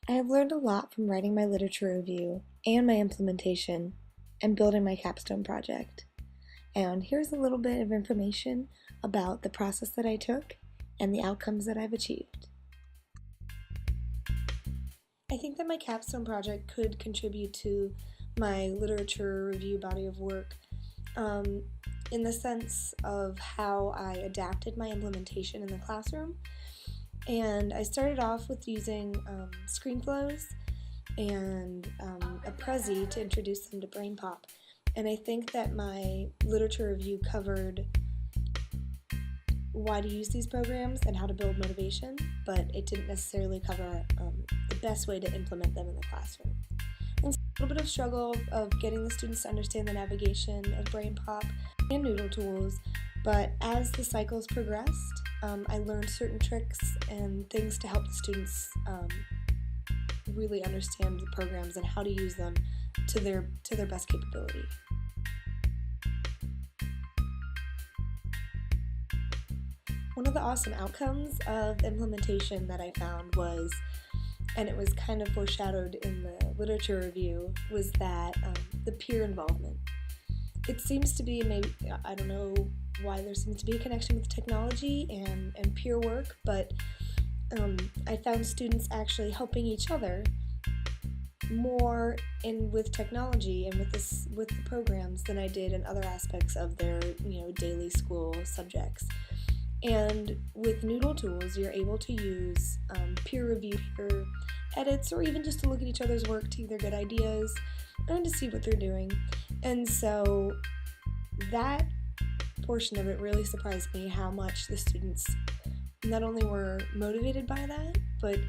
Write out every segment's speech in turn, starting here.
I have learned a lot from writing my literature review and my implementation and building my capstone project. And here's a little bit of information about the process that I took and the outcomes that I've achieved. I think that my capstone project could contribute to my literature review body of work in the sense of how I adapted my implementation in the classroom. And I started off with using ScreenFlows and a Prezi to introduce them to BrainPop. And I think that my literature review covered why to use these programs and how to build motivation, but it didn't necessarily cover the best way to implement them in the classroom. And so a little bit of struggle of getting the students to understand the navigation of BrainPop and Noodle tools, but as the cycles progressed, I learned certain tricks and things to help the students really understand the programs and how to use them to their best capability. One of the awesome outcomes of implementation that I found was, and it was kind of foreshadowed in the literature review, was that the peer involvement. It seems to be, maybe, I don't know why there seems to be a connection with technology and peer work, but I found students actually helping each other more with technology and with the programs than I did in other aspects of their daily school subjects. And with Noodle tools, you're able to use peer review, peer edits, or even just to look at each other's work to either get ideas and to see what they're doing. And so that portion of it really surprised me, how much the students not only were motivated by that, but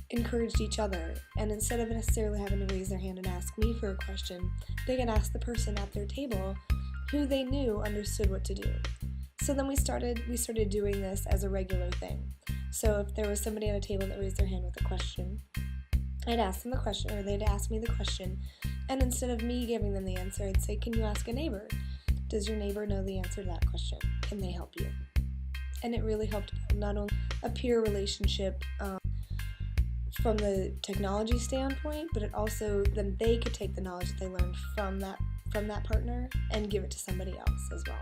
encouraged each other. And instead of necessarily having to raise their hand and ask me for a question, they could ask the person at their table who they knew understood what to do. So then we started doing this as a regular thing. So if there was somebody at a table that raised their hand with a question, I'd ask them the question, or they'd ask me the question, and instead of me giving them the answer, I'd say, can you ask a neighbor? Does your neighbor know the answer to that question? Can they help you? And it really helped build not only a peer relationship from the technology standpoint, but it also, then they could take the knowledge that they learned from that partner and give it to somebody else as well.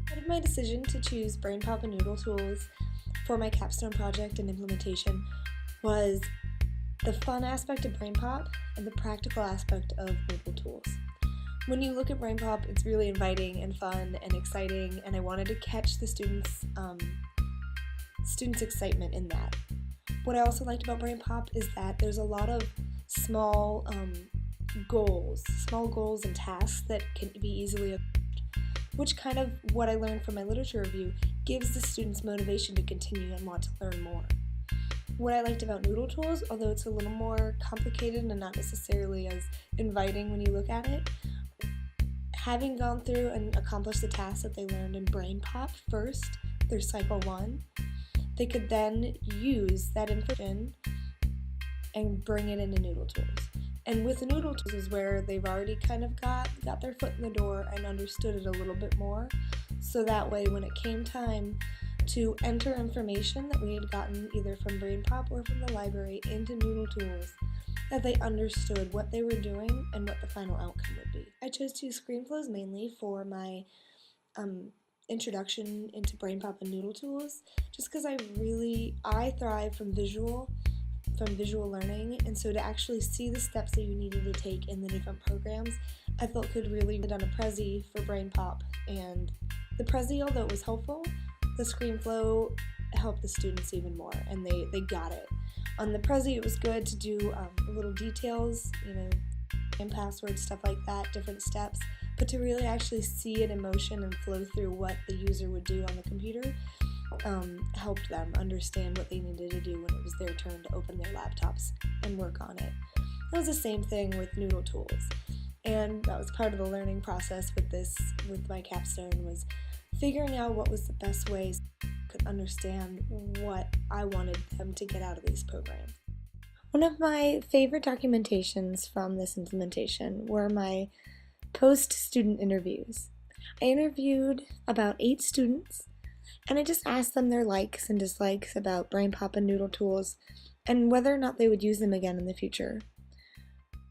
Part of my decision to choose BrainPop and Noodle tools for my capstone project and implementation was the fun aspect of BrainPop and the practical aspect of Noodle tools. When you look at BrainPop, it's really inviting and fun and exciting, and I wanted to catch the students' excitement in that. What I also liked about BrainPop is that there's a lot of small goals and tasks that can be easily accomplished, which kind of what I learned from my literature review gives the students motivation to continue and want to learn more. What I liked about Noodle tools, although it's a little more complicated and not necessarily as inviting when you look at it, having gone through and accomplished the tasks that they learned in BrainPop first, their cycle 1, they could then use that information and bring it into Noodle tools. And with the Noodle tools is where they've already kind of got their foot in the door and understood it a little bit more. So that way when it came time to enter information that we had gotten either from BrainPop or from the library into Noodle tools, that they understood what they were doing and what the final outcome would be. I chose to use ScreenFlows mainly for my introduction into BrainPop and Noodle tools, just because I thrive from visual learning, and so to actually see the steps that you needed to take in the different programs, I felt could really be done a Prezi for BrainPop. And the Prezi, although it was helpful, the ScreenFlow helped the students even more, and they got it. On the Prezi, it was good to do little details, and passwords, stuff like that, different steps, but to really actually see it in motion and flow through what the user would do on the computer helped them understand what they needed to do when it was their turn to open their laptops and work on it. It was the same thing with Noodle tools, and that was part of the learning process with my capstone, was figuring out what was the best ways I could understand what I wanted them to get out of these programs. One of my favorite documentations from this implementation were my post-student interviews. I interviewed about 8 students, and I just asked them their likes and dislikes about BrainPop and Noodle tools, and whether or not they would use them again in the future.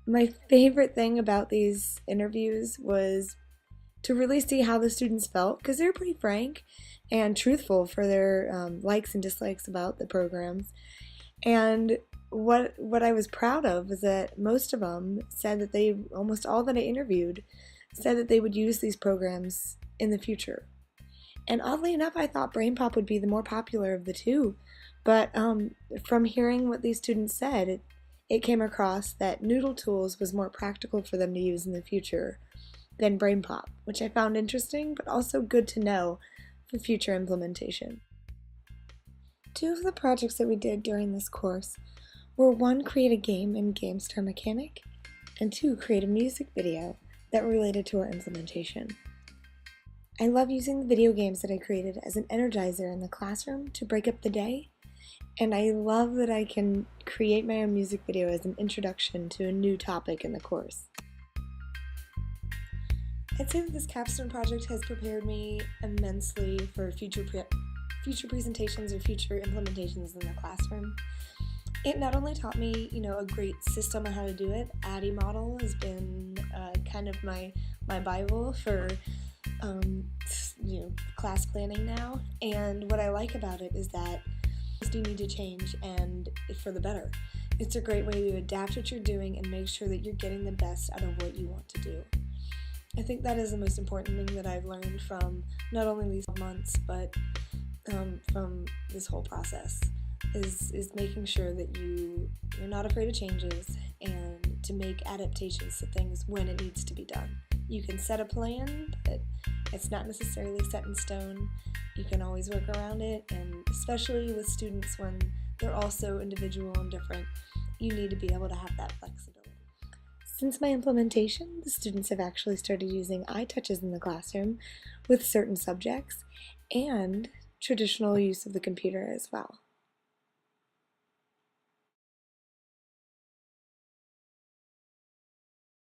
My favorite thing about these interviews was to really see how the students felt, because they were pretty frank and truthful for their likes and dislikes about the programs. And what I was proud of was that most of them said that almost all that I interviewed, said that they would use these programs in the future. And oddly enough, I thought Brain Pop would be the more popular of the two. But from hearing what these students said, it came across that Noodle Tools was more practical for them to use in the future than Brain Pop, which I found interesting, but also good to know for future implementation. Two of the projects that we did during this course were, one, create a game in GameStar Mechanic, and two, create a music video that related to our implementation. I love using the video games that I created as an energizer in the classroom to break up the day, and I love that I can create my own music video as an introduction to a new topic in the course. I'd say that this capstone project has prepared me immensely for future presentations or future implementations in the classroom. It not only taught me, a great system on how to do it. ADDIE model has been kind of my Bible for class planning now, and what I like about it is that you do need to change, and for the better. It's a great way to adapt what you're doing and make sure that you're getting the best out of what you want to do. I think that is the most important thing that I've learned from not only these months, but from this whole process, is making sure that you're not afraid of changes and to make adaptations to things when it needs to be done. You can set a plan, but it's not necessarily set in stone. You can always work around it, and especially with students when they're all so individual and different, you need to be able to have that flexibility. Since my implementation, the students have actually started using iTouches in the classroom with certain subjects and traditional use of the computer as well.